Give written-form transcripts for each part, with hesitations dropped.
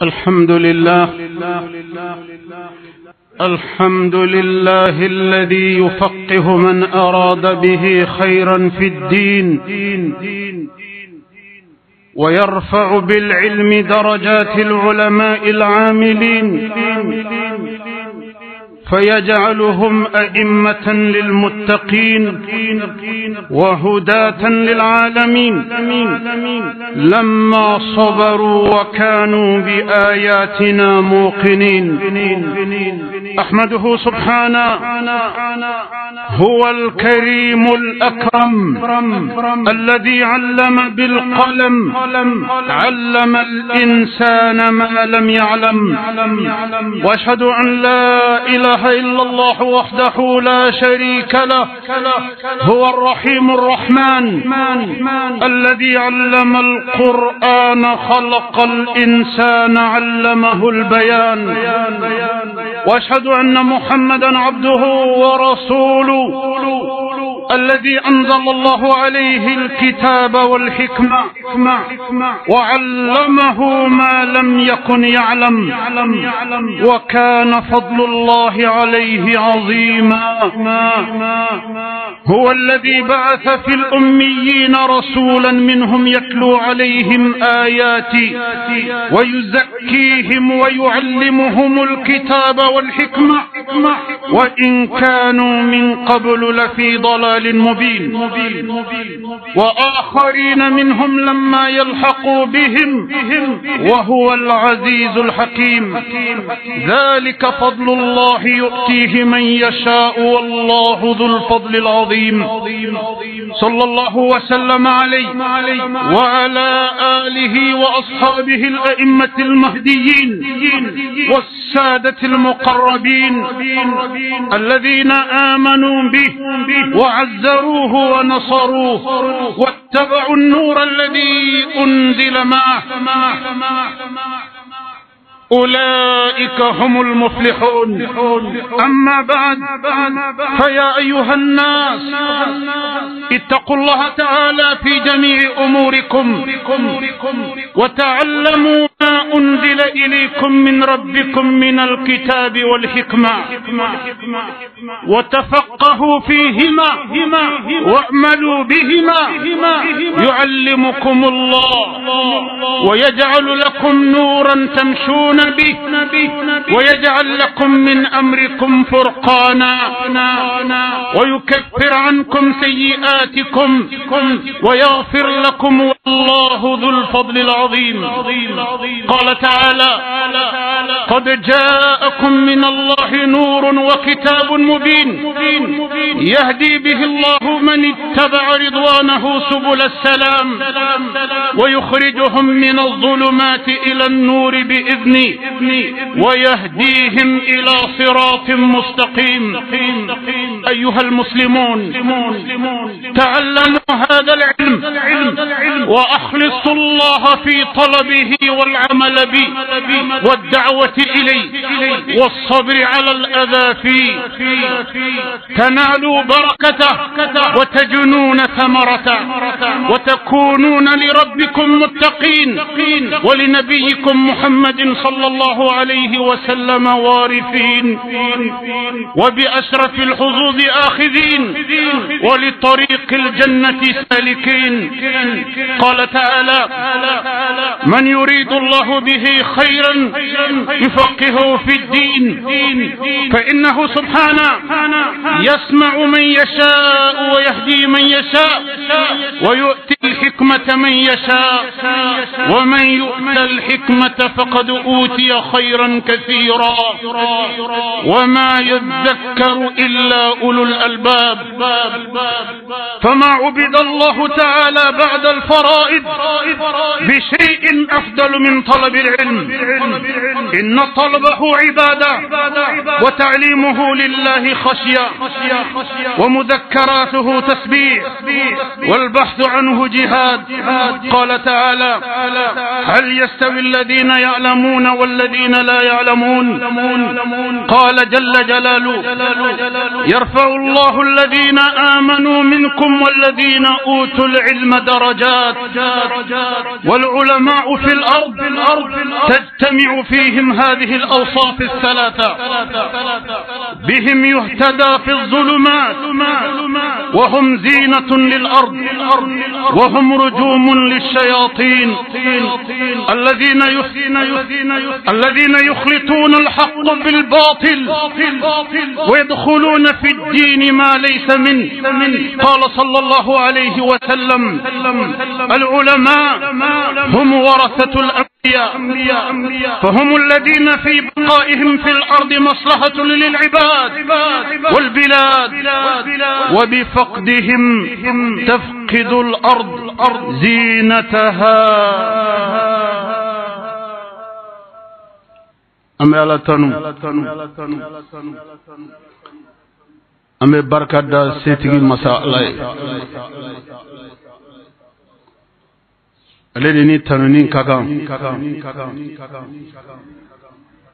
الحمد لله الحمد لله الذي يفقه من أراد به خيرا في الدين ويرفع بالعلم درجات العلماء العاملين فيجعلهم أئمة للمتقين وهداة للعالمين لما صبروا وكانوا بآياتنا موقنين. أحمده سبحانه، هو الكريم الأكرم الذي علم بالقلم، علم الإنسان ما لم يعلم. وأشهد أن لا إله إلا الله وحده لا شريك له، هو الرحيم الرحمن الذي علم القرآن، خلق الإنسان علمه البيان. وأشهد أن محمدا عبده ورسوله الذي أنزل الله عليه الكتاب والحكمة وعلمه ما لم يكن يعلم، وكان فضل الله عليه عظيما. هو الذي بعث في الأميين رسولا منهم يتلو عليهم آياتي ويزكيهم ويعلمهم الكتاب والحكمة وإن كانوا من قبل لفي ضلال مبين. وآخرين منهم لما يلحقوا بهم وهو العزيز الحكيم. ذلك فضل الله يؤتيه من يشاء والله ذو الفضل العظيم. صلى الله وسلم عليه وعلى آله وأصحابه الأئمة المهديين والسادة المقربين الذين آمنوا به وعزروه ونصروه واتبعوا النور الذي أنزل معه، أولئك هم المفلحون. أما بعد، فيا أيها الناس اتقوا الله تعالى في جميع أموركم وتعلموا ما أنزل إليكم من ربكم من الكتاب والحكمة وتفقهوا فيهما واعملوا بهما يعلمكم الله ويجعل لكم نورا تمشون به ويجعل لكم من أمركم فرقانا ويكفر عنكم سيئاتكم ويغفر لكم والله ذو الفضل العظيم. قال تعالى: قد جاءكم من الله نور وكتاب مبين يهدي به الله من اتبع رضوانه سبل السلام ويخرجهم من الظلمات إلى النور بإذنه ويهديهم إلى صراط مستقيم. أيها المسلمون، تعلموا هذا العلم وأخلصوا الله في طلبه والعمل به والدعوة إليه والصبر على الأذى فيه، تنالوا بركته وتجنون ثمرته وتكونون لربكم متقين ولنبيكم محمد صلى الله عليه وسلم وارثين وبأشرف الحظوظ آخذين ولطريق الجنة سالكين. قال تعالى: من يريد الله به خيرا يفقهه في الدين. فإنه سبحانه يسمع من يشاء ويهدي من يشاء ويؤتي الحكمة من يشاء ومن يؤت الحكمة فقد أوتي خيرا كثيرا وما يذكر إلا أولو الألباب. فما عبد الله تعالى بعد الفرائض بشيء أفضل من طلب العلم، إن طلبه عبادة وتعليمه لله خشية ومذكراته تسبيح والبحث عنه جهاد. قال تعالى: هل يستوي الذين يعلمون والذين لا يعلمون؟ قال جل جلاله: يرفع الله الذين آمنوا منكم والذين أوتوا العلم درجات. والعلماء في الأرض تجتمع فيهم هذه الأوصاف الثلاثة: بهم يهتدى في الظلمات وهم زينة للأرض وهم رجوم للشياطين الذين يخلطون الحق بالباطل ويدخلون في الدين ما ليس منه. قال صلى الله عليه وسلم: العلماء هم ورثة الأنبياء، فهم الذين في بقائهم في الأرض مصلحة للعباد والبلاد، وبفقدهم تفقد الأرض زينتها. أمي على تنو أمي بركة دا سيتي مساء الذين تنونين كاكام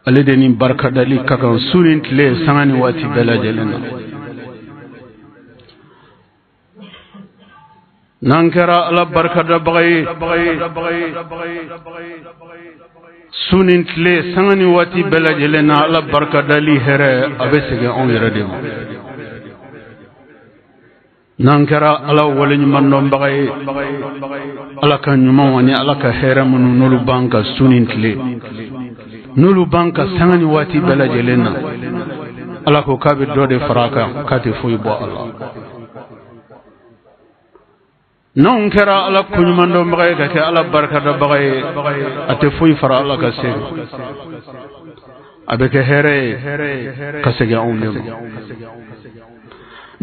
الذين بركة دالي كاكام سورين تلي ساني واتي بلا جلنا نانكرا على بركة دا بغي سونين تلي ساني واتي بلا جلنا على بركة دالي هرى أبسك أون يردم نانكرا على ولين من بغي على كان يماني على كهرم نولو بانكا سونين تلي نولو بانكا ساني واتي بلا جلنا على كو كابي دودي فراكا كاتي فوي بو الله نانكرا على كن من بغي كاكي على بركة بغي أتفوي فرا الله كسير أبك هري كسير أون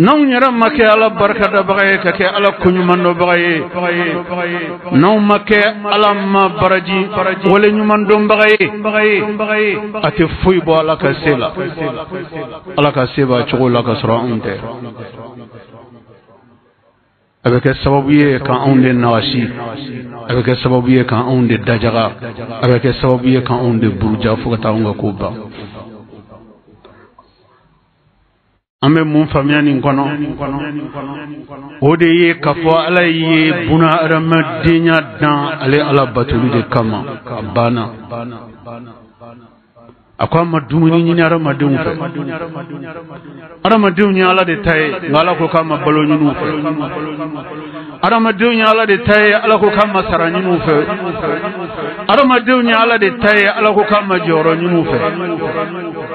نو نرى مكة على بركة بغاية كي على كنيمان بغاية نو مكة على ما برجي ولا نيمان دوم بغاية أتفوي بو على كسيلا على كسيبا شغل على كسرة أنت avec sababuye kan on de nawashi avec sababuye kan on de dajaga avec sababuye kan on de burja fukata on ko ba ame mun famiya nin kono o de ye kafo ala ye buna aramadenya dan ale ala batulu de kama bana akwa madumuni nyini aramadenw fe aramadenw nya ala de tay ngala ko kama balo nyinu fe aramadenw nya ala de tay ala ko kama sara nyinu fe aramadenw nya ala de tay ala ko kama joro nyinu fe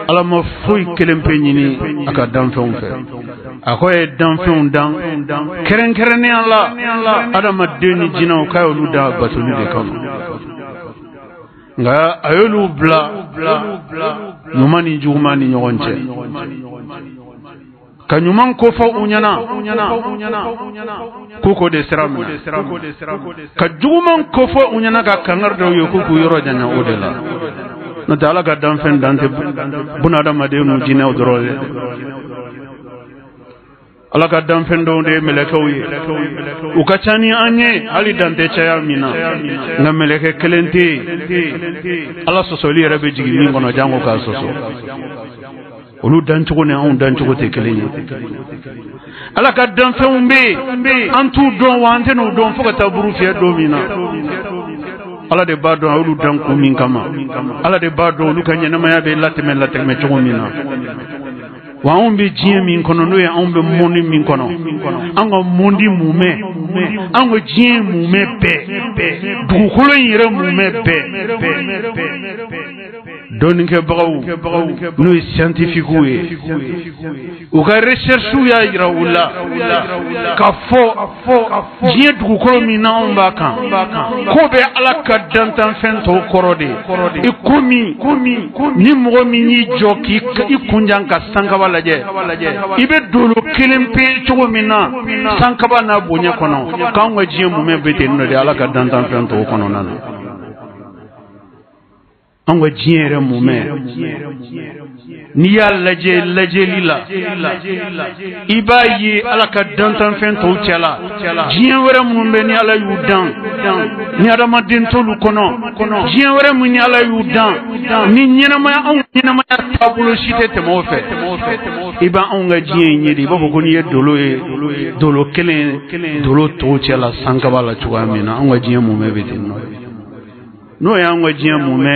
ala ma fuy kelempe nyini aka danfew fe akoye danfew dan keren keren ala aramadenw ni jinaw kayolu da batulu de kama nga ayolu bla nyumani jumani nyonche kanyuman ko fa unyana kuko de siram ka juman ko fa unyana ka kangar do yo kuku yoro janya odela na dala ga danfen dante bunada madenu jine odrole ala ka danfen do de melekawi ukachani anye ali dante chaya mina na meleke kelente ala sosoli rabe jigi min gono jango ka soso olu danchugo ne on danchugo te kelenye ala ka danfen be antu don wante no don foka taburu fiya do mina ala de bado olu danku min kama ala de bado olu kanya ma yabe lateme chugo mina wa on be jie min kono no ya on be mondi min kono ango mondi mume ango jie mume be dukolo yire mume be doninke bagaw no scientifique we o ka recherche ya ira wala ka fo jie dukolo min na on ba kan ko be ala ka dantan fento korode e komi ni mo mi ni joki i kunjan ka sanka laje ibe dolo kelempe chugo mina sankaba na bonya kono kanwa jiye mume bete no de ala ka dantan fento kono nana an ka diɲɛ yɛrɛ mumɛ n'i y'a lajɛli la i b'a ye ala ka dantanfɛn tɔw cɛla diɲɛ wɛrɛ minnu bɛ ni ala y'u dan ni adamaden t'olu kɔnɔ diɲɛ wɛrɛ minnu ni ala y'u dan ni ɲɛnamaya anw ɲɛnamaya taabolo si tɛ tɛmɛ o fɛ i b'a anw ka diɲɛ in ye de i b'a fɔ ko n'i ye dolo ye dolo kelen dolo tɔw cɛla sankaba la cogoya min na anw ka diɲɛ mumɛ bɛ ten n'o y'an ka diɲɛ mumɛ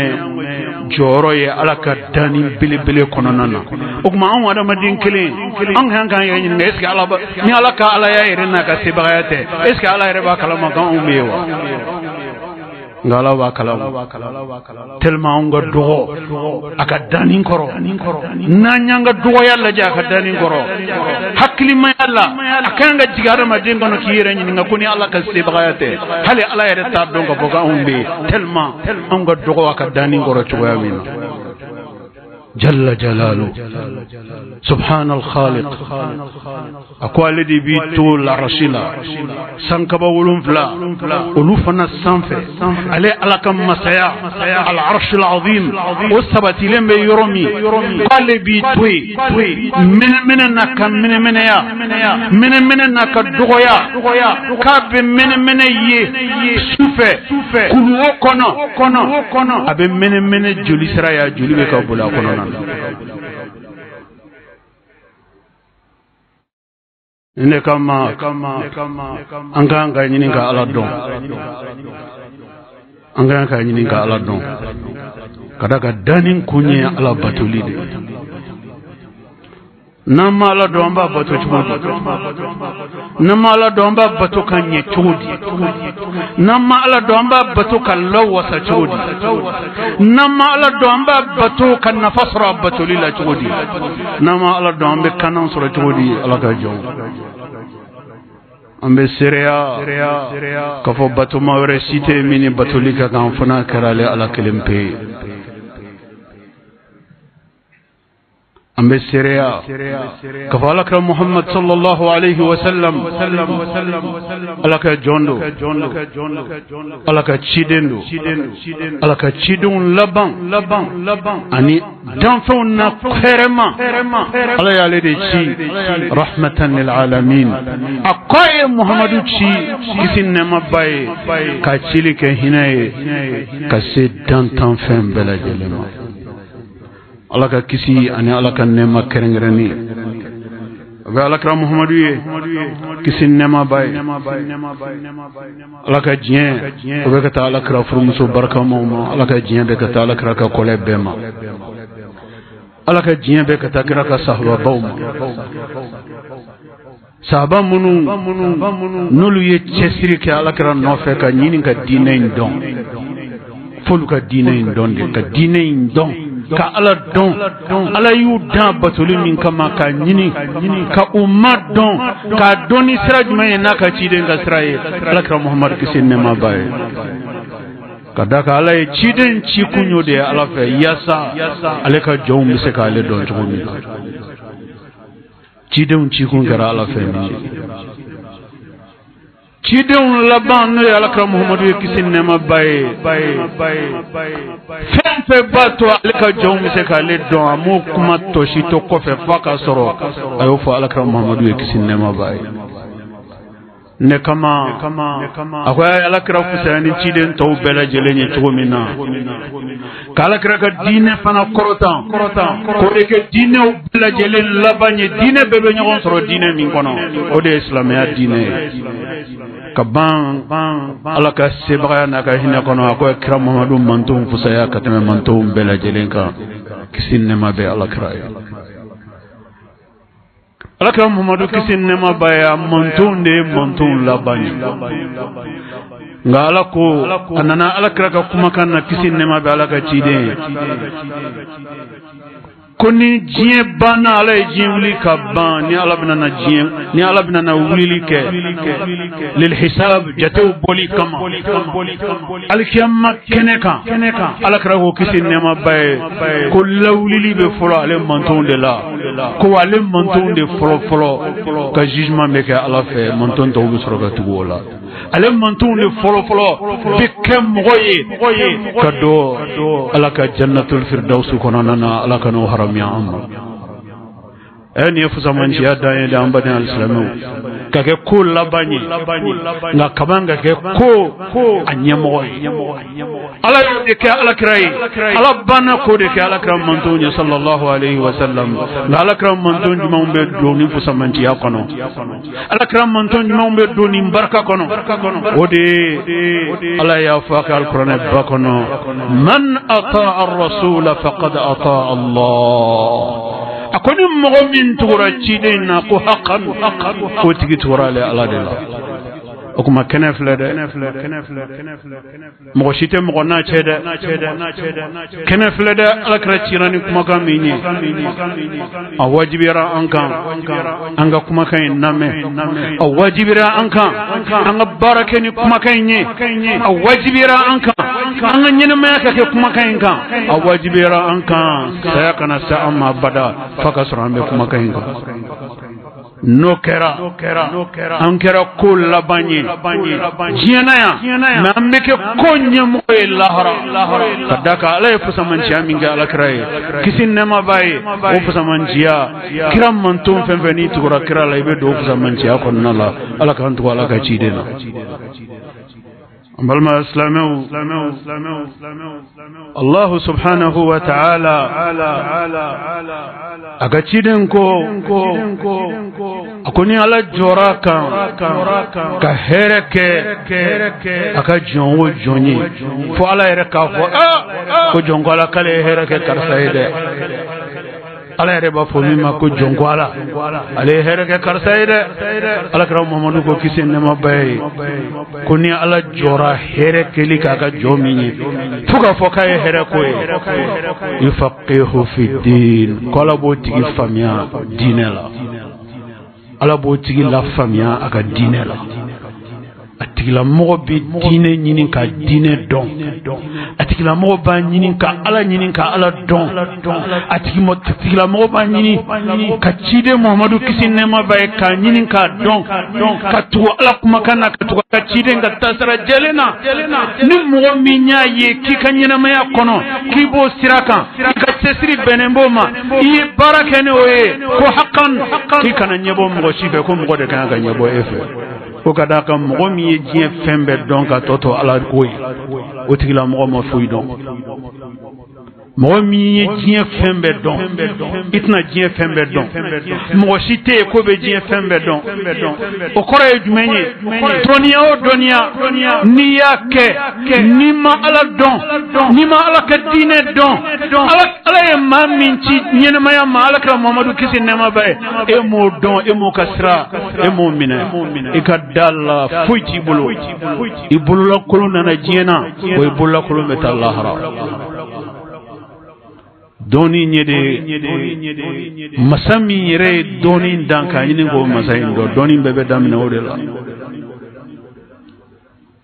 jɔyɔrɔ ye ala ka danni belebele kɔnɔna na o tuma anw adamaden kelen an kan k'an yɛrɛ ɲininka est-ce que ala ni ala ka ala y'a yɛrɛ n'a ka sebagaya tɛ est-ce que ala yɛrɛ b'a kalama k'anw bɛ yen wa nka ala b'a kalama tellement anw ka dɔgɔ a ka danni kɔrɔ n'an y'an ka dɔgɔya lajɛ a ka danni kɔrɔ hakilimaya la a ka kan ka jigin adamaden kɔnɔ k'i yɛrɛ ɲininka ko ni ala ka sebagaya tɛ hali ala yɛrɛ t'a dɔn ka fɔ k'anw bɛ yen tellement anw ka dɔgɔ a ka danni kɔrɔ cogoya min na jalla jalalu subhanal khaliq akwale di bi to la rashila sankaba wolonfla olu fana sanfɛ ale ala ka masaya al arshil azim o sabatilen bɛ yɔrɔ min k'ale bi to mɛnɛmɛnɛ na ka mɛnɛmɛnɛya mɛnɛmɛnɛ na ka dɔgɔya k'a bɛ mɛnɛmɛnɛ ye sufɛ kuluwo kɔnɔ a bɛ mɛnɛmɛnɛ joli sira ya joli bɛ ka boli a kɔnɔ ne kama an kan ka ɲini ka ala dɔn an kan ka ɲini ka ala dɔn ka da ka danni kun ye ala batoli de n'an ma ala dɔn an b'a bato cogo di n'an ma ala dɔn an b'a bato ka ɲɛ cogo di n'an ma ala dɔn an b'a bato ka lawasa cogo di n'an ma ala dɔn an b'a bato ka nafa sɔrɔ a batoli la cogo di n'an ma ala dɔn an bɛ kanan sɔrɔ cogo di ala ka jɔn an bɛ seereya k'a fɔ batoma wɛrɛ si tɛ min ni batoli ka kan fana kɛra ale ala kelen pe ye an bɛ seereya k'a fɔ alakira muhammad sallallahu alaihi wa sallam ala ka jɔn do ala ka ciden do ala ka cidenw laban ani danfɛnw na hɛrɛma ala y'ale de ci rahmatan lil alamin a k'a ye muhammadu ci kisi nɛɛma ba ye ka cili kɛ hinɛ ye ka se dantanfɛn bɛɛ lajɛlen ma ala ka kisi ani ala ka nɛɛma kɛrɛnkɛrɛnni o bɛ alakira muhammadu ye kisi nɛɛma ba ye ala ka diɲɛ o bɛ ka taa alakira furumuso barikamaw ma ala ka diɲɛ bɛ ka taa alakira ka kɔlɛ bɛɛ ma ala ka diɲɛ bɛ ka taa kira ka sahababaw ma sahaba minnu n'olu ye cɛsiri kɛ alakira nɔfɛ ka ɲini ka diinɛ in dɔn f'olu ka diinɛ in dɔn de ka diinɛ in dɔn ka ala dɔn ala y'u dan batoli min kama ka ɲini ka umma dɔn ka dɔn ni sira jumɛn ye n'a ka ciden ka sira ye alakira muhammadu kisi nɛɛma ba ye ka da ka ala ye ciden ci kun y'o de ye ala fɛ yaasa ale ka jɔnw bɛ se k'ale dɔn cogo min na cidenw ci kun kɛra ala fɛ min ye cidenw laban n'o ye alakira muhammadu ye kisi nɛɛma ba ye fɛn fɛn b'a to ale ka jɔnw bɛ se k'ale dɔn a m'o kuma tɔsi to kɔfɛ f'a ka sɔrɔ a y'o fɔ alakira muhammadu ye kisi nɛɛma ba ye ne kama a ko alakira fisaya ni ciden tɔw bɛɛ lajɛlen ye cogo min na ka alakira ka diinɛ fana kɔrɔtan k'o de kɛ diinɛw bɛɛ lajɛlen laban ye diinɛ bɛɛ bɛ ɲɔgɔn sɔrɔ diinɛ min kɔnɔ o de ye silamɛya diinɛ ye ka ban ala ka sebagaya n'a ka hinɛ kɔnɔ a ko kira muhammadu mantonw fisaya ka tɛmɛ mantonw bɛɛ lajɛlen kan kisi nɛɛma bɛ alakira ye alakira muhammadu kisi nɛɛma ba ye a mantonw de ye mantonw laban ye nka ala ko a nana alakira ka kumakan na kisi nɛɛma bɛ ala ka ciden ye ko ni diɲɛ banna ala ye diɲɛ wuli ka ban ni ala bɛna na wulili kɛ lil hisab jatew bɔli kama alikiyama kɛnɛ kan alakira ko kisi nɛɛma ba ye ko lawulili bɛ fɔlɔ ale mantonw de la ko ale mantonw de fɔlɔ ka jugement bɛ kɛ ala fɛ manton tɔw bɛ sɔrɔ ka tugu o la ale mantun le folo bi kem moye kado alaka jannatul firdaus konana alaka no haram ya amma eni fusamanci ya daye da ambani alislamu kake ko labanye nga kabanga ke ko anyamo ala de ke ala krai ala bana ko de ke ala kram mantonya sallallahu alaihi wasallam nga ala kram mantonya mambe doni fusamanci ya kono ala kram mantonya mambe doni barka kono ode ala ya faqa alquran bakono man ata ar-rasul faqad ata Allah akoni mogo min tura cide na ko haqqan ko tigi tura le ala de la okuma kenefle de mogo shite mogo na cede kenefle de ala kra cirani kuma kan minni awajibira ankan anga kuma kan name awajibira ankan anga barakeni kuma kan nye awajibira ankan anga nyene ma ka ke kuma kan awajibira ankan saya kana sa amma bada fakasra me kuma kan no kera ankera ko labanye jiana na meke ko nyamo e lahara kadaka ala e fusaman jaminga ala kraye kisin nema baye o fusaman jia kiram mantum fenveni tugura kira la ibe do fusaman jia ko nala ala kan to ala ka chidena balma islamu Allah subhanahu wa ta'ala aga chiden ko akoni ala joraka ka hereke aka jonwo jonyi fo ala hereka fo ko jongo ala kale hereke karsaide ala yɛrɛ b'a fɔ min ma ko jɔnkwala ale ye hɛrɛ kɛ karisa ye dɛ alakira Muhamadu ko kisi nɛɛma bɛɛ ye ko ni ala jɔra hɛrɛ kɛli k'a ka jɔ min ye fo k'a fɔ k'a ye hɛrɛ ko ye yufaqihu fi din ko ala b'o tigi faamuya diinɛ la ala b'o tigi la faamuya a ka diinɛ la a tigila mɔgɔ bi diinɛ ɲini ka diinɛ dɔn a tigila mɔgɔ b'a ɲini ka ala dɔn a tigila mɔgɔ b'a ɲini ka ciden Muhamadu kisi nɛɛma b'a ye k'a ɲini k'a dɔn ka tugu ala kumakan na ka tugu ka ciden ka tasira jɛlen na ni mɔgɔ min y'a ye k'i ka ɲɛnamaya kɔnɔ k'i b'o sira kan i ka cɛsiri bɛnnen b'o ma i ye baara kɛ ni o ye ko hakan k'i kana ɲɛbɔ mɔgɔ si fɛ ko mɔgɔ de kan ka ɲɛbɔ e fɛ ko ka da kan mɔgɔ min ye diɲɛ fɛn bɛɛ dɔn ka tɔ ala ko ye o tigila mɔgɔ ma foyi dɔn mɔgɔ min ye diɲɛ fɛn bɛɛ dɔn i tɛna diɲɛ fɛn bɛɛ dɔn mɔgɔ si tɛ yen ko bɛ diɲɛ fɛn bɛɛ dɔn o kɔrɔ ye jumɛn ye dɔnniya o dɔnniya n'i y'a kɛ n'i ma ala dɔn n'i ma ala ka diinɛ dɔn ala ye maa min ci ɲɛnɛmaya ma ala kɛra Muhamadu kisi nɛɛma b'a ye e m'o dɔn e m'o ka sira e m'o minɛ i ka da la foyi t'i bolo i bololakolon nana diɲɛ na o i bololakolon bɛ taa lahara doni nyede masa min yɛrɛ ye doni dan k'a ɲini k'o masa in dɔn doni bɛɛ bɛ daminɛ o de la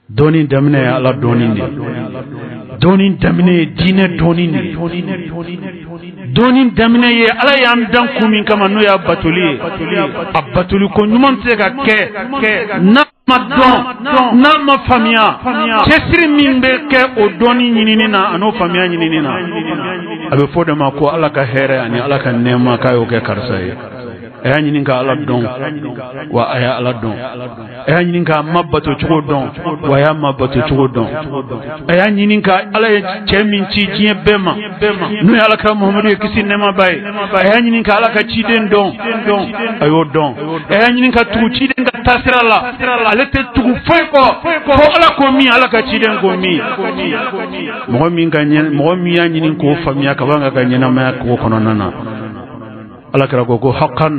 doni daminɛ ye ala doni de doni daminɛ ye diinɛ doni de doni daminɛ ye ala y'an dan kun min kama n'o y'a batoli ye a batoli ko ɲuman tɛ se ka kɛ n'a ma dɔn n'a ma faamuya cɛsiri min bɛ kɛ o dɔnni ɲinini na a n'o faamuya ɲinini na a bɛ fɔ de ma ko ala ka hɛrɛ ani ala ka nɛɛma k'a y'o kɛ karisa ye a y'a ɲini ka ala dɔn wa a y'a ala dɔn a y'a ɲini ka ma bato cogo dɔn wa a y'a ma bato cogo dɔn a y'a ɲini ka ala ye cɛ min ci diɲɛ bɛɛ ma n'o ye alakira Muhamadu ye kisi nɛɛma b'a ye a y'a ɲini ka ala ka ciden dɔn a y'o dɔn a y'a ɲini ka tugu ciden ka taasira la ale tɛ tugu foyi kɔ fo ala ko min ala ka ciden ko min mɔgɔ min y'a ɲini k'o faamuya ka ban ka ɲɛnamaya k'o kɔnɔna na ala kɛra ko hakan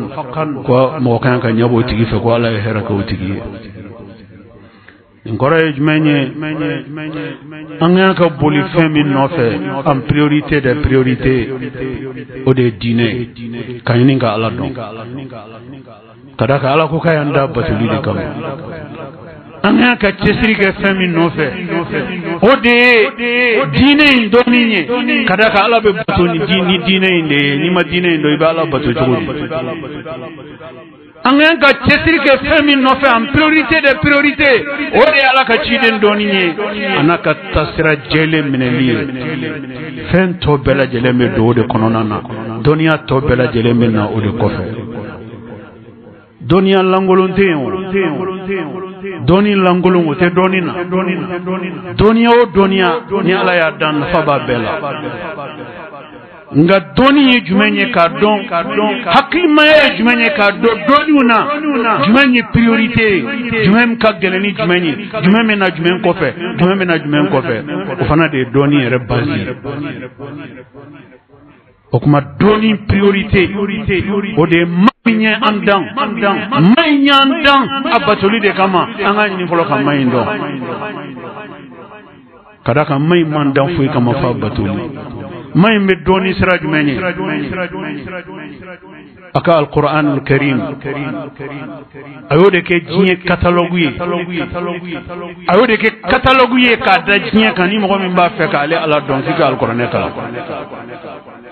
ko mɔgɔ kan ka ɲɛbɔ o tigi fɛ ko ala ye hɛrɛ kɛ o tigi ye nin kɔrɔ ye jumɛn ye an kan ka boli fɛn min nɔfɛ en priorité des priorités o de ye diinɛ ye ka ɲini ka ala dɔn ka da kan ala ko k'a y'an da batoli de kama an kan ka cɛsiri kɛ fɛn min nɔfɛ o de ye diinɛ in dɔnni ye ka da kan ala bɛ bato ni diinɛ in de ye n'i ma diinɛ in dɔn i bɛ ala bato cogo di an ka cɛsiri kɛ fɛn min nɔfɛ en priorité des priorités o de ye Ala ka ciden dɔɔni ye ana ka tasira jɛlen minɛli ye fɛn tɔ bɛɛ lajɛlen bɛ don o de kɔnɔna na dɔnniya tɔ bɛɛ lajɛlen bɛ na o de kɔfɛ dɔnniya lankolon tɛ yen o dɔnni lankolon o tɛ dɔnni na dɔnniya o dɔnniya ni Ala y'a dan nafa b'a bɛɛ la nga dɔnni ye jumɛn ye k'a dɔn hakilimaya ye jumɛn ye k'a dɔn dɔnniw na jumɛn ye priorité ye jumɛn ka gɛlɛn ni jumɛn ye jumɛn bɛ na jumɛn kɔfɛ jumɛn bɛ na jumɛn kɔfɛ o fana de ye dɔnni yɛrɛ base ye o kuma dɔnni priorité o de ye maɲ ɲɛ an dan maɲ ɲɛ an dan a batoli de kama an ka ɲini fɔlɔ ka maɲ dɔn ka da kan maɲ man dan foyi kama fa batoli maɲ bɛ dɔnni sira jumɛn ye a ka al-Qur'an al-Karim a y'o de kɛ diɲɛ catalogue ye a y'o de kɛ catalogue ye k'a da diɲɛ kan ni mɔgɔ min b'a fɛ k'ale Ala dɔn f'i ka al-Qur'an kalan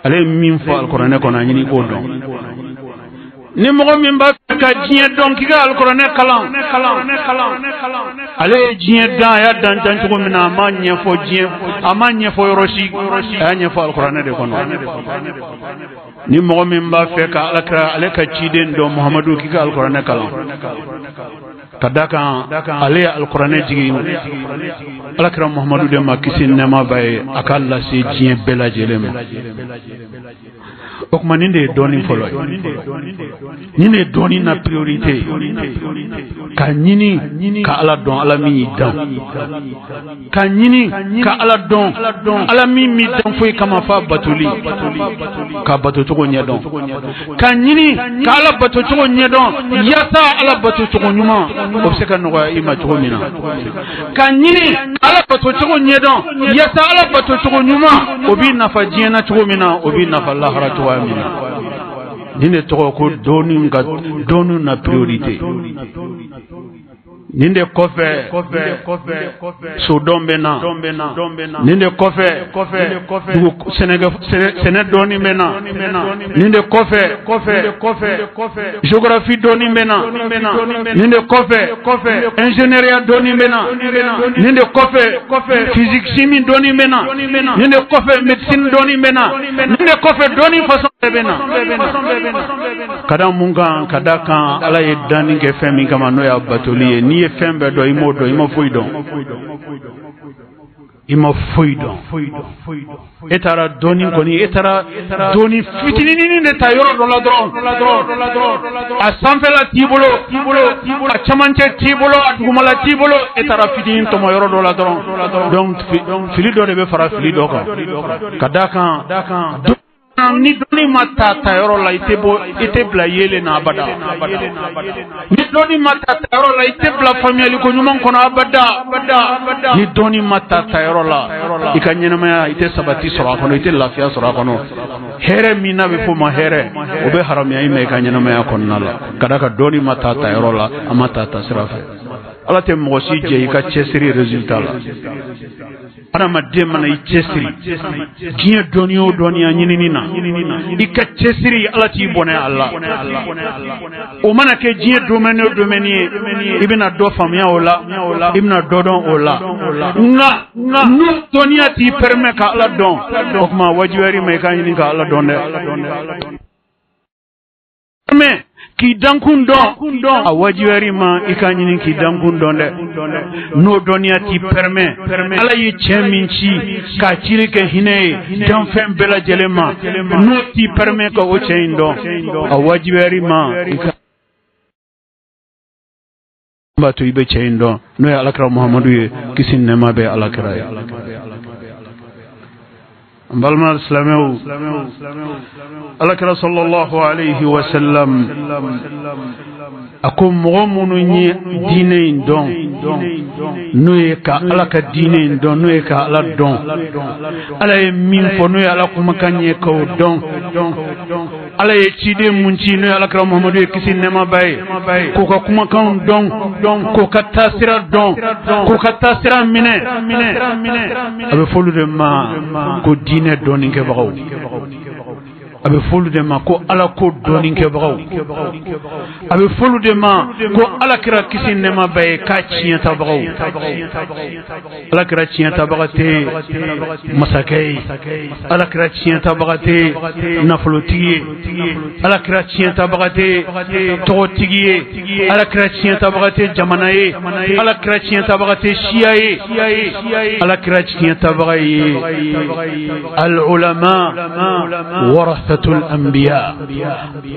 ale ye min fɔ al-Qur'an kɔnɔ a ɲini k'o dɔn ni mɔgɔ min b'a fɛ ka diɲɛ dɔn k'i ka al-Qur'an kalan ale ye diɲɛ dan a y'a dan cogo min na a ma ɲɛfɔ diɲɛ a ma ɲɛfɔ yɔrɔ si a y'a ɲɛfɔ al-Qur'an de kɔnɔ ni mɔgɔ min b'a fɛ ka Alakira ale ka ciden dɔn Muhamadu k'i ka al-Qur'an kalan ka da kan ale ye al-Qur'an jigin Alakira Muhamadu de ma kisi nɛɛma b'a ye a ka lase diɲɛ bɛɛ lajɛlen ma o kuma nin de ye dɔɔni fɔlɔ ye nin de ye dɔɔni na priorité ka ɲini ka Ala dɔn Ala min y'i dan ka ɲini ka Ala dɔn Ala min m'i dan foyi kama fa batoli ka bato cogo ɲɛdɔn ka ɲini ka Ala bato cogo ɲɛdɔn yaasa Ala bato cogo ɲuman o bɛ se ka nɔgɔya i ma cogo min na ka ɲini ka Ala bato cogo ɲɛdɔn yaasa Ala bato cogo ɲuman o b'i nafa diɲɛ na cogo min na o b'i nafa lahara cogo min na nin de tɔgɔ ko dɔnni na priorité nin de kɔfɛ sodɔn bɛ na nin de kɔfɛ sɛnɛ dɔɔni bɛ na nin de kɔfɛ géographie dɔɔni bɛ na nin de kɔfɛ ingénieria dɔɔni bɛ na nin de kɔfɛ physique chimie dɔɔni bɛ na nin de kɔfɛ médecine dɔɔni bɛ na nin de kɔfɛ dɔɔni façon bɛ na ka da mun kan ka da kan Ala ye danni kɛ fɛn min kama n'o y'a batoli ye n'i ye fɛn bɛɛ dɔn i m'o dɔn i ma foyi dɔn i ma foyi dɔn e taara dɔɔni kɔni e taara dɔɔni fitininin de ta yɔrɔ dɔ la dɔrɔn a sanfɛla t'i bolo a camancɛ t'i bolo a dugumala t'i bolo e taara fitinin tɔmɔ yɔrɔ dɔ la dɔrɔn donc fili dɔ de bɛ fara fili dɔ kan ka da kan ni dɔnni ma ta yɔrɔ la i tɛ bila yelen na abada ni dɔnni ma ta yɔrɔ la i tɛ bila faamuyali ko ɲuman kɔnɔ abada ni dɔnni ma ta yɔrɔ la i ka ɲɛnamaya i tɛ sabati sɔrɔ a kɔnɔ i tɛ lafiya sɔrɔ a kɔnɔ hɛrɛ min n'a bɛ fɔ ma hɛrɛ o bɛ haramuya i ma i ka ɲɛnamaya kɔnɔna la ka da kan dɔnni ma ta yɔrɔ la a ma ta sira fɛ Ala tɛ mɔgɔ si jɛ i ka cɛsiri résultat la adamaden mana i cɛsiri diɲɛ dɔnni o dɔnniya ɲinini na i ka cɛsiri Ala t'i bɔnɛ a la o mana kɛ diɲɛ domaine o domaine ye i bɛna dɔ faamuya o la i bɛna dɔ dɔn o la nka ni dɔnniya t'i permet ka Ala dɔn o tuma wajibiyar'i ma i ka ɲini ka Ala dɔn dɛ mais k'i dankun dɔn a wajibiyar'i ma i ka ɲini k'i dankun dɔn dɛ n'o dɔnniya t'i permet Ala ye cɛ min ci k'a cili kɛ hinɛ ye danfɛn bɛɛ lajɛlen ma n'o t'i permet ka o cɛ in dɔn a wajibiyar'i ma i ka b'a to i bɛ cɛ in dɔn n'o ye Alakira Muhamadu ye kisi ni nɛɛma bɛ Alakira ye balma silamɛw Alakira sallallahu alayhi wa sallam a ko mɔgɔ minnu ye diinɛ in dɔn n'o ye ka Ala ka diinɛ in dɔn n'o ye ka Ala dɔn Ala ye min fɔ n'o ye Ala kumakan ye k'o dɔn Ala ye ciden mun ci n'o ye Alakira Muhamadu ye kisi nɛɛma b'a ye k'o ka kumakan dɔn k'o ka taasira dɔn k'o ka taasira minɛ a bɛ fɔ olu de ma ko diinɛ dɔnnikɛbagaw abe folu de ma ko ala ko donin ke bagaw abe folu de ma ko ala kira kisi nema baye ka ciyen ta bagaw ala kira ciyen ta bagate masakay ala kira ciyen ta bagate nafolotigi ala kira ciyen ta bagate togotigi ala kira ciyen ta bagate jamanaye ala kira ciyen ta bagate shiyaye ala kira ciyen ta bagaye al ulama warathatul anbiya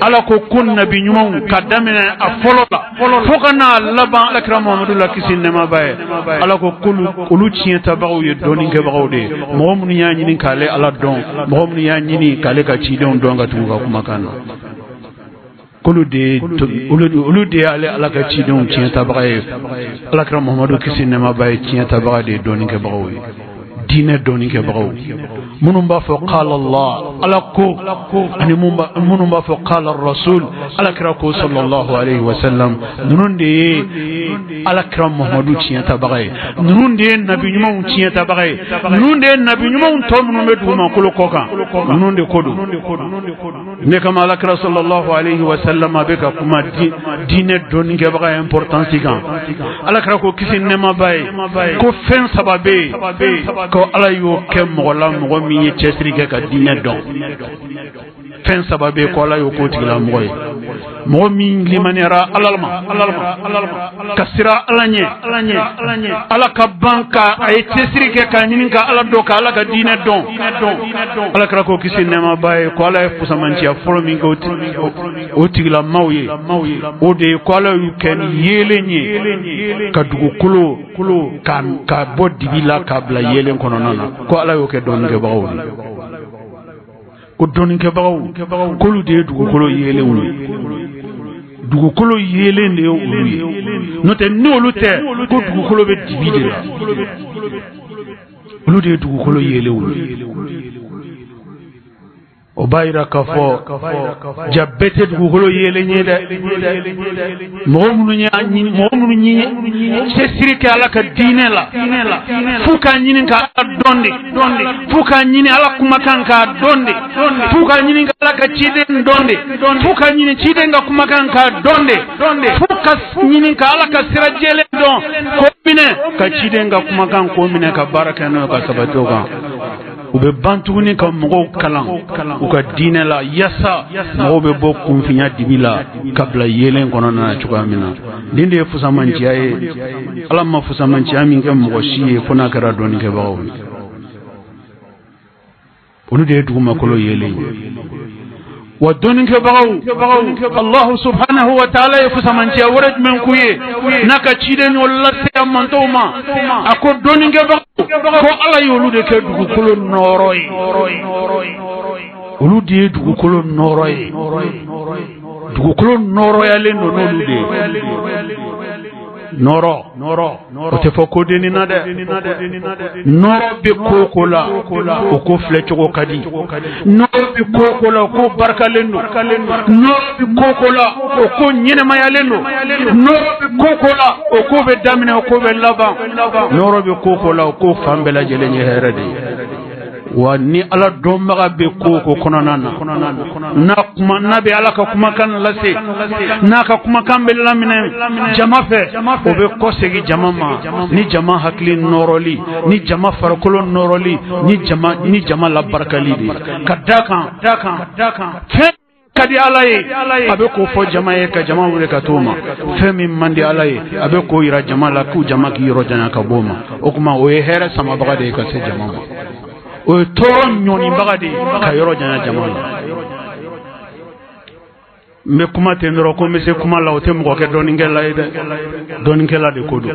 ala ko kun nabi nyumon kadamina afolola fokana laban ala kira muhammadu la kisi nema baye ala ko kulu ciyen ta bagaw ye donin ke bagaw de mo mun ya nyini kale ala don mo mun ya nyini kale ka ci don ga tuga kuma kana kulu de ala ka ci don ciyen ta bagaye ala kira muhammadu kisi nema baye ciyen ta bagaw de donin ke bagaw dine doni ke bagaw munum ba fa qala Allah ala ko ani munum ba fa qala ar-rasul ala kira ko sallallahu alayhi wa sallam nunun de ala kira muhammadu ciyata bagay nunun de nabi nyuma ciyata bagay nunun de nabi nyuma to munum be duma ko koka nunun de kodu ne kama ala kira sallallahu alayhi wa sallam be ka kuma dine doni ke bagay importance kan ala kira ko kisin ne ma bay ko fen sababe ko ala yo ke mogola mogo min ye cɛsiri kɛ ka diinɛ dɔn fɛn saba bɛ ko ala yo ko tigila mɔgɔ ye mɔgɔ min limaniyara ala ma ka sira ala ɲɛ ala ka ban ka a ye cɛsiri kɛ ka ɲini ka ala dɔn ka ala ka diinɛ dɔn ala kɛra ko kisi nɛɛma ba ye ko ala ye fusamanciya fɔlɔ min kɛ o tigila maaw ye o de ye ko ala y'u kɛ ni yeelen ye ka dugukolo ka bɔ dibi la k'a bila yeelen kɔnɔna na ko ala y'o kɛ dɔɔninkɛbagaw ye ko dɔɔninkɛbagaw k'olu de ye dugukolo yeelenw ye dugukolo yeelen de ye olu ye n'o tɛ ni olu tɛ ko dugukolo bɛ dibi de la olu de ye dugukolo yeelenw ye o b'a yira k'a fɔ ja bɛɛ tɛ dugukolo yeelen ye dɛ mɔgɔ minnu ye cɛsiri kɛ ala ka diinɛ la f'u k'a ɲini ka ala dɔn de f'u k'a ɲini ala kumakan k'a dɔn de f'u k'a ɲini ka ala ka ciden dɔn de f'u k'a ɲini ciden ka kumakan k'a dɔn de f'u ka ɲini ka ala ka sira jɛlen dɔn k'o minɛ ka ciden ka kumakan k'o minɛ ka baara kɛ n'o ye ka sabati o kan u bɛ ban tuguni ka mɔgɔw kalan u ka diinɛ la yasa mɔgɔw bɛ bɔ kunfinya dibi la ka bila yeelen kɔnɔna na cogoya min na nin de ye fusamanciya ye ala ma fusamanciya min kɛ mɔgɔ si ye fo n'a kɛra dɔɔninkɛbagaw ye olu de ye dugumakolo yeelen ye wa dɔɔninkɛbagaw Allahu subhanahu wa ta'ala ye fusamanciya wɛrɛ jumɛn k'u ye n'a ka ciden y'o lase a mantɔw ma a ko dɔɔninkɛbagaw ko ala y'olu de kɛ dugukolo nɔɔrɔ ye olu de ye dugukolo nɔɔrɔ ye dugukolo nɔɔrɔyalen don n'olu de ye nɔɔrɔ o tɛ fɔ ko denni na dɛ nɔɔrɔ bɛ ko ko la o ko filɛ cogo ka di nɔɔrɔ bɛ ko ko la o ko barikalen don nɔɔrɔ bɛ ko ko la o ko ɲɛnɛmayalen don nɔɔrɔ bɛ ko ko la o ko bɛ daminɛ o ko bɛ laban nɔɔrɔ bɛ ko ko la o ko fan bɛɛ lajɛlen ye hɛrɛ de ye wa ni ala dɔnbaga bɛ ko kɔnɔna na n'a bɛ ala ka kumakan lase n'a ka kumakan bɛ laminɛ jama fɛ o bɛ kɔsegin jama ma ni jama hakili nɔrɔli ni jama farikolo nɔrɔli ni jama labarikali de ka da kan fɛn ka di ala ye a bɛ k'o fɔ jama ye ka jama wele ka t'o ma fɛn min man di ala ye a bɛ k'o yira jama la k'u jama k'i yɔrɔ janya ka b'o ma o kuma o ye hɛrɛ samabaga de ye ka se jama ma o ye tɔɔrɔ ɲɔnibaga de ye ka yɔrɔ janya jama la n bɛ kuma ten dɔrɔn ko n bɛ se kuma la o tɛ mɔgɔ kɛ dɔɔninkɛla ye dɛ dɔɔninkɛla de ko don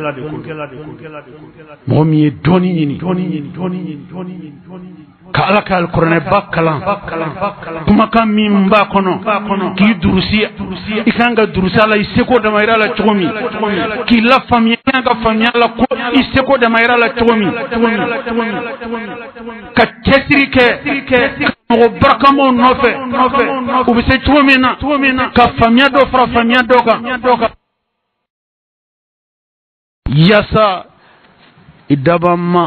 mɔgɔ min ye dɔɔni ɲini ka ala ka alikuranɛba kalan kumakan min b'a kɔnɔ k'i durusi i kan ka durusi a la i seko damayira la cogo min k'i lafaamuya i kan ka faamuya la ko i seko damayira la cogo min ka cɛsiri kɛ mɔgɔ barikamaw nɔfɛ u bɛ se cogo min na ka faamuya dɔ fara faamuya dɔ kan yasa idabama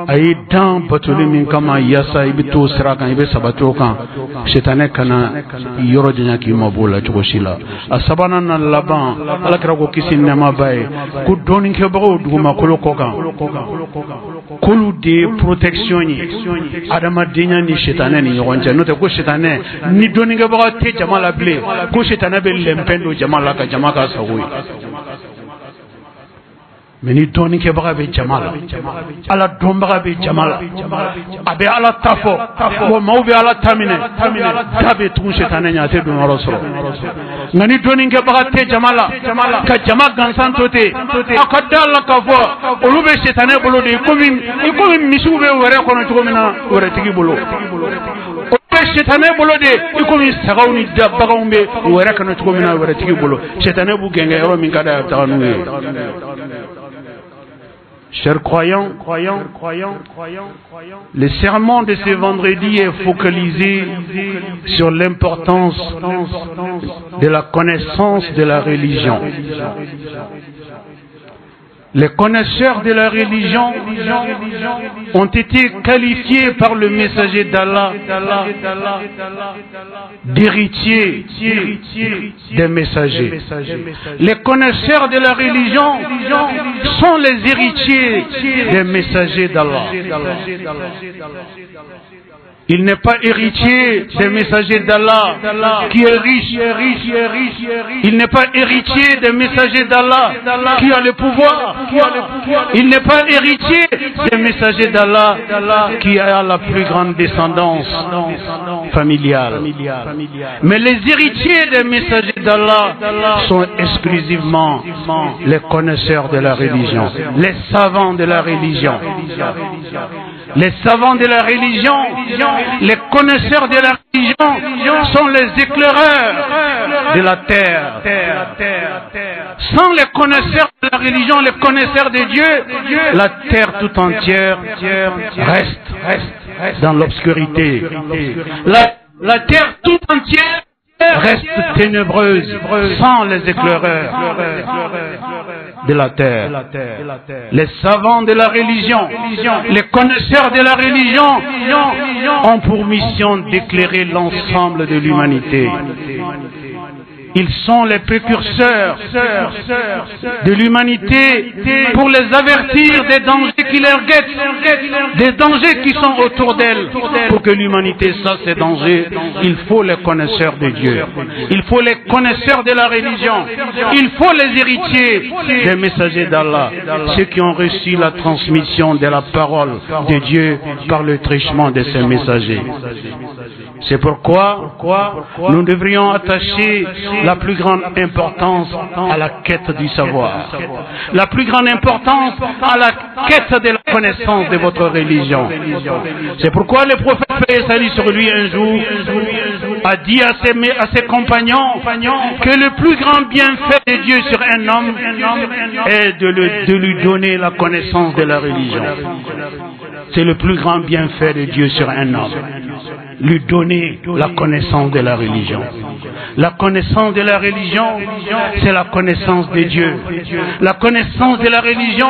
ay dan batuli min kama yasa ibito sirakan ibe sabato kan shetane kana yoro janya ki mabola chogosila asabana na laban alakra ko kisin nama bay ku doni ke bago duguma kolo kokan kolu de protection ni adama dinya ni shetane ni yonja note ko shetane ni doni ke bago te jamala ble ko shetane be lempendo jamala ka jamaka sawi meni doni ke baga be jamala ala dombaga be jamala abe ala tafo wo mawbe ala tamine dabe tun shetane nya te do rasulu ngani doni ke baga te jamala ka jama gansan tote akadalla ka fo olu be shetane bolo de komi misu be wore kono to mina wore tigi bolo shetane bolo de ikomi sagawni dabagaw be wore kono to mina wore tigi bolo shetane bu genge ro min kada ta nu Chers croyants, le sermon de ce vendredi est focalisé sur l'importance de la connaissance de la religion. Les connaisseurs de la religion ont été qualifiés par le messager d'Allah d'héritiers des messagers. Les connaisseurs de la religion sont les héritiers des messagers d'Allah. Il n'est pas héritier des messagers d'Allah qui est riche. Il n'est pas héritier des messagers d'Allah qui a le pouvoir. Il n'est pas héritier des messagers d'Allah qui a la plus grande descendance familiale. Mais les héritiers des messagers d'Allah sont exclusivement les connaisseurs de la religion, les savants de la religion. Les savants de la religion, les connaisseurs de la religion sont les éclaireurs de la terre. Sans les connaisseurs de la religion, les connaisseurs de Dieu, la terre tout entière reste dans l'obscurité. La terre tout entière reste ténébreuse sans les éclaireurs de la terre. Les savants de la religion, les connaisseurs de la religion ont pour mission d'éclairer l'ensemble de l'humanité. Ils sont les précurseurs de l'humanité pour les avertir des dangers qui leur guettent, des dangers qui sont autour d'elle. Pour que l'humanité sache ces dangers, il faut les connaisseurs de Dieu. Il faut les connaisseurs de la religion. Il faut les héritiers des messagers d'Allah, ceux qui ont reçu la transmission de la parole de Dieu par le truchement de ces messagers. C'est pourquoi nous devrions attacher la plus grande importance à la quête du savoir, la plus grande importance à la quête de la connaissance de votre religion. C'est pourquoi le prophète, paix et salut sur lui, un jour a dit à ses compagnons que le plus grand bienfait de Dieu sur un homme est de lui donner la connaissance de la religion. C'est le plus grand bienfait de Dieu sur un homme. Lui donner la connaissance de la religion. La connaissance de la religion, c'est la connaissance de Dieu. La connaissance de la religion,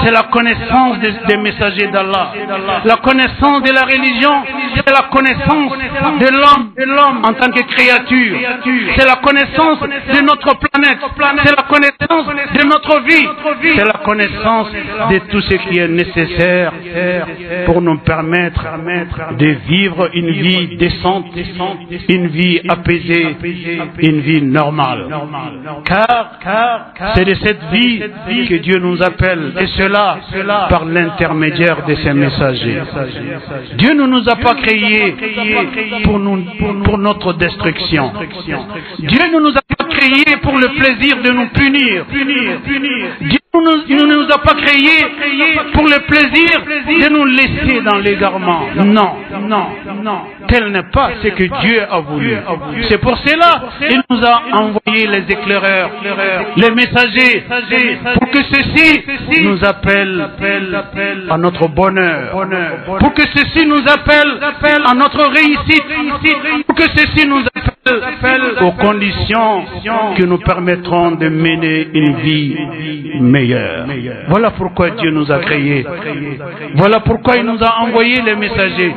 c'est la connaissance des messagers d'Allah. La connaissance de la religion, c'est la connaissance de l'homme en tant que créature. C'est la connaissance de notre planète. C'est la connaissance de notre vie. C'est la connaissance de tout ce qui est nécessaire pour nous permettre de vivre une vie décente, une vie apaisée, une vie normale. Car c'est de cette vie que Dieu nous appelle, et cela par l'intermédiaire de ses messagers. Dieu ne nous a pas créés pour notre destruction. Dieu ne nous a pas créés pour le plaisir de nous punir. Dieu ne nous a pas créés pour le plaisir de nous laisser dans l'égarement. Non. Tel n'est pas ce que Dieu a voulu. C'est pour cela qu'il nous a envoyé les éclaireurs, les messagers, pour que ceux-ci nous appellent à notre bonheur, pour que ceux-ci nous appellent à notre réussite, pour que ceux-ci nous appellent aux conditions qui nous permettront de mener une vie meilleure. Voilà pourquoi Dieu nous a créés. Voilà pourquoi il nous a envoyé les messagers.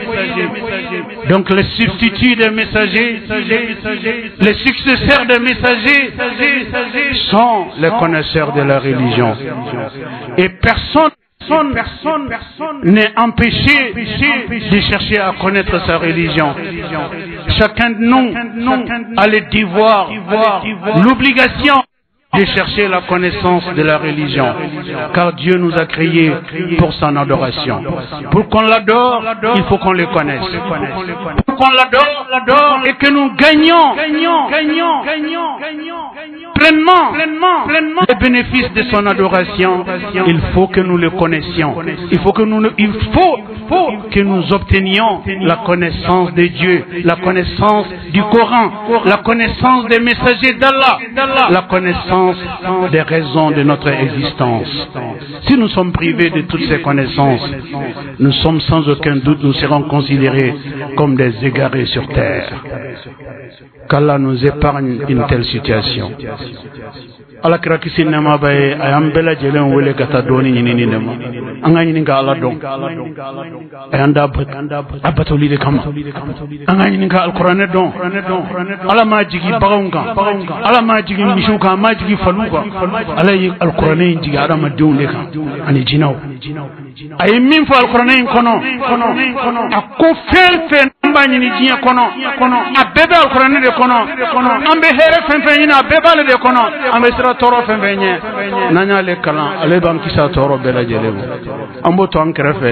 Donc les substituts des messagers, les successeurs des messagers sont les connaisseurs de la religion. Et personne n'est empêché de chercher à connaître sa religion. Chacun de nous a le devoir, l'obligation de chercher la connaissance de la religion, car Dieu nous a créés pour son adoration. Pour qu'on l'adore, il faut qu'on le connaisse. Pour qu'on l'adore et que nous gagnions pleinement les bénéfices de son adoration, il faut que nous le connaissions. Il faut que nous obtenions la connaissance de Dieu, la connaissance du Coran, la connaissance des messagers d'Allah, la connaissance des raisons de notre existence. Si nous sommes privés de toutes ces connaissances, nous sommes sans aucun doute, nous serons considérés comme des égarés sur terre. Qu'Allah nous épargne une telle situation. Allah kira kisi nama baye ayam bela jelen wele gata doni nyini nema anga nyini ga Allah don ayanda abatoli de kama anga nyini ga alquran don ala ma jigi bagunga ala ma jigi mishuka ma jigi faluka ala yi alquran jigi ada ma dun kan ani jinaw ay min fa alquran kono akko fel namba nyini jinya kono abebe alquran de kono ambe here fen nyina abebe de kono ambe sira toro fen benye nanya le kala ale bam kisa toro bela jelebo ambo to an krefe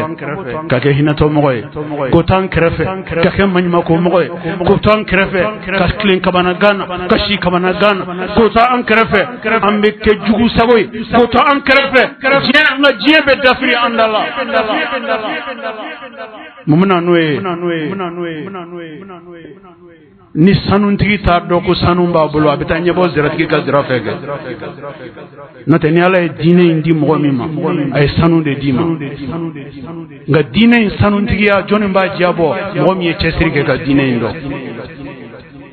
ka ke hinato mogoy ko tan krefe ka ke manyma ko mogoy ko tan krefe ka klin kabana gana ka shi kabana gana ko ta an krefe ambe ke jugu sagoy ko to an krefe je na jebe dafri andala mumna noe ni sanuntigi ta do ko sanun ba bolo abita nyebo zeratigi ka zera fege note ni ala dine indi mo mima ay sanun de dima nga dine sanuntigi ya joni ba jabo mo mi chesirige ka dine ndo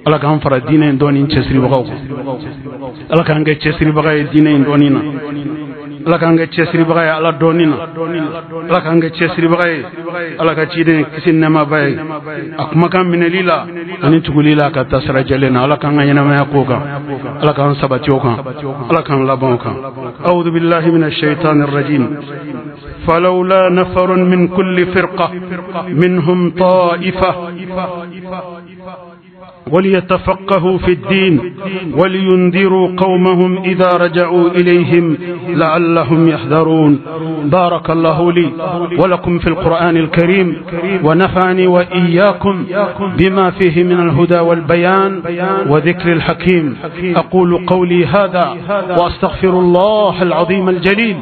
ala kan fara dine ndo ni chesiri bagaw ala kan ga chesiri bagay dine ndo ni na ala kan ga chesiri bagay ala donina ala kan ga chesiri bagay ala ka chide kisin nama bay ak makam minelila ani tugulila ka tasra jalena ala kan ngana ma yakoka ala kan sabati okan ala kan labon kan a'udhu billahi minash shaitanir rajim falawla nafarun min kulli firqa minhum ta'ifa وليتفقهوا في الدين ولينذروا قومهم إذا رجعوا إليهم لعلهم يحذرون. بارك الله لي ولكم في القرآن الكريم ونفعني وإياكم بما فيه من الهدى والبيان وذكر الحكيم. أقول قولي هذا وأستغفر الله العظيم الجليل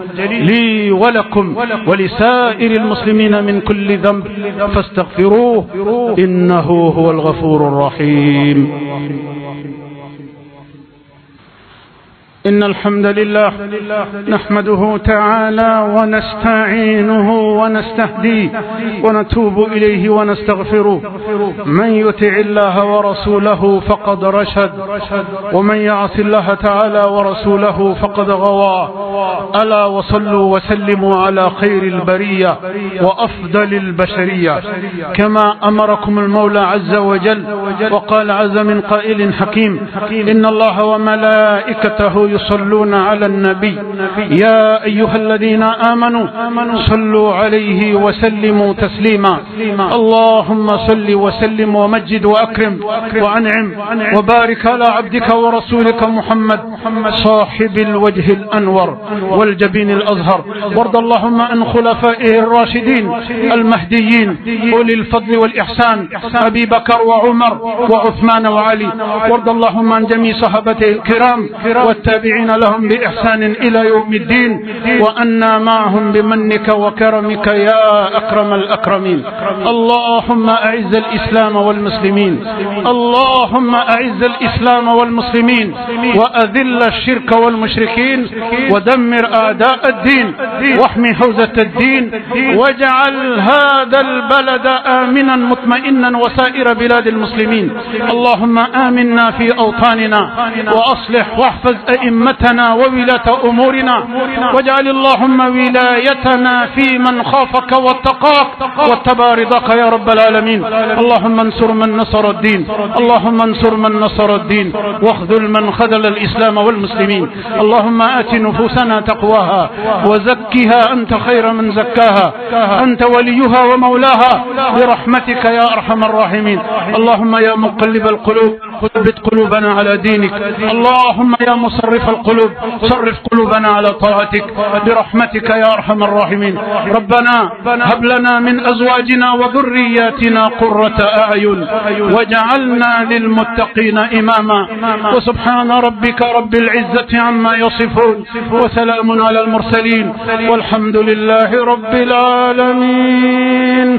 لي ولكم ولسائر المسلمين من كل ذنب فاستغفروه إنه هو الغفور الرحيم. إن الحمد لله نحمده تعالى ونستعينه ونستهديه ونتوب إليه ونستغفره. من يطع الله ورسوله فقد رشد ومن يعص الله تعالى ورسوله فقد غوى. ألا وصلوا وسلموا على خير البرية وأفضل البشرية كما أمركم المولى عز وجل وقال عز من قائل حكيم إن الله وملائكته يصلون على النبي يا أيها الذين آمنوا صلوا عليه وسلموا تسليما. اللهم صل وسلم ومجد وأكرم وأنعم وبارك على عبدك ورسولك محمد صاحب الوجه الأنور والجبين الأزهر. وارض اللهم عن خلفائه الراشدين المهديين أولي الفضل والإحسان أبي بكر وعمر وعثمان وعلي. وارض اللهم عن جميع صحابته الكرام والتابعين والتابعين لهم بإحسان إلى يوم الدين، وأنا معهم بمنك وكرمك يا أكرم الأكرمين. اللهم أعز الإسلام والمسلمين، اللهم أعز الإسلام والمسلمين، وأذل الشرك والمشركين، ودمر أعداء الدين، واحمي حوزة الدين، واجعل هذا البلد آمنا مطمئنا وسائر بلاد المسلمين. اللهم آمنا في أوطاننا، وأصلح واحفظ أئمتنا وولاة أمورنا، واجعل اللهم ولايتنا في من خافك واتقاك واتبع رضاك يا رب العالمين. اللهم انصر من نصر الدين، اللهم انصر من نصر الدين، واخذل من خذل الإسلام والمسلمين. اللهم آت نفوسنا تقواها وزكها أنت خير من زكاها، أنت وليها ومولاها برحمتك يا أرحم الراحمين. اللهم يا مقلب القلوب ثبت قلوبنا على دينك، اللهم يا مصرف القلوب صرف قلوبنا على طاعتك برحمتك يا أرحم الراحمين. ربنا هب لنا من أزواجنا وذرياتنا قرة أعين واجعلنا للمتقين إماما. وسبحان ربك رب العزة عما يصفون، وسلام على المرسلين، والحمد لله رب العالمين.